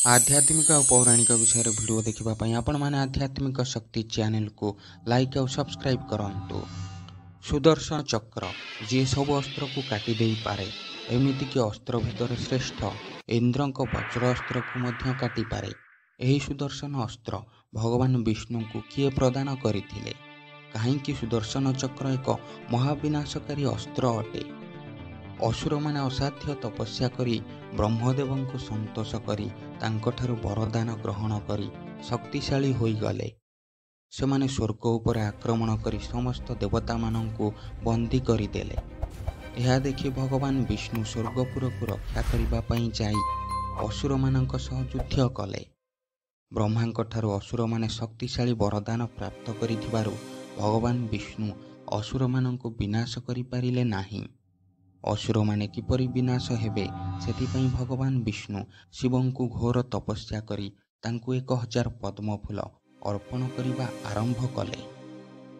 आध्यात्मिक और पौराणिक विषय भिडियो देखा आपण मैंने आध्यात्मिक शक्ति चैनल को लाइक और सब्सक्राइब करंतु। सुदर्शन चक्र जी सब अस्त्र को काटी दे पारे, एमिति कि अस्त्र भितर श्रेष्ठ इंद्र वज्र अस्त्र को मध्य काटी पारे। यही सुदर्शन अस्त्र भगवान विष्णु को किए प्रदान करथिले? काहींकि सुदर्शन चक्र एक महाविनाशकारी अस्त्र अटे। असुर मैंने असाध्य तपस्या करी ब्रह्मदेव को संतोष करी तांकठारु वरदान ग्रहण करी शक्तिशाली होई गले। सेमाने स्वर्ग उपर आक्रमण करी समस्त देवता मानंकु बंदी करदेले। यह देखि भगवान विष्णु स्वर्गपुर को रक्षा करिबा पई जाई असुर मानंक सह युद्ध कले। ब्रह्मांकठारु असुर माने शक्तिशाली वरदान प्राप्त करिथिबारु भगवान विष्णु असुर मानंकु विनाश करि पारिले नाही। असुर माने किपरि विनाश हेबे सेथिपई भगवान विष्णु शिवं को घोर तपस्या करी तांकु 1000 पद्म फूल अर्पण करिबा आरंभ कले।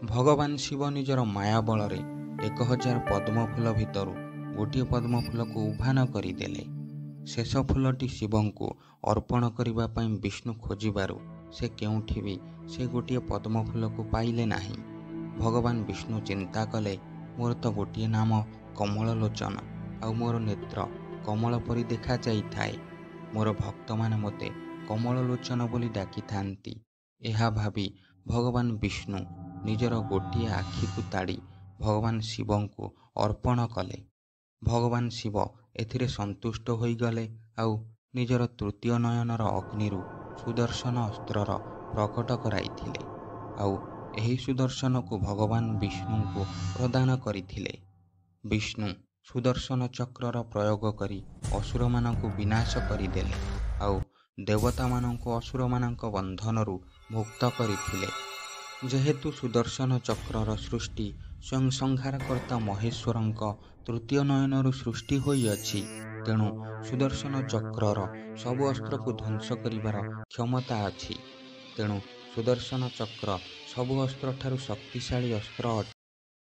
भगवान शिव निजर माया बलरे 1000 पद्म फूल भितरु गोटे पद्म फूल को उभान करिदेले। शेष फूलटी शिवं को अर्पण करिबा पई विष्णु खोजिबारु से केउठी भी से गोटे पद्म फूल को पाइले नाही। भगवान विष्णु चिंता कले, मोर तो गोटे नाम कमल लोचन आ मोर नेत्र कमल परी देखा जाइए। मोर भक्त माने मते कमल लोचन बोली डाकी थांती। यह भावी भगवान विष्णु निजर गोटे आखि को ताड़ी भगवान शिवं को अर्पण कले। भगवान शिव एथिरे संतुष्ट होई गले आउ निजर तृतीय नयनर अग्निरु सुदर्शन अस्त्रर प्रकट कराइथिले आउ एही सुदर्शन को भगवान विष्णु को प्रदान करिथिले। विष्णु सुदर्शन चक्रर प्रयोग करी असुर मानक विनाश करदेले आउ देवता मानक असुर मानक बंधनरु मुक्त करथिले। जेहेतु सुदर्शन चक्रर सृष्टि स्वयं संहारकर्ता महेश्वरंक तृतीय नयनरु सृष्टि होई अछि, तेणु सुदर्शन चक्रर सब अस्त्र को ध्वंस करिवार क्षमता अछि। तेणु सुदर्शन चक्र सब अस्त्र ठारु शक्तिशाली अस्त्र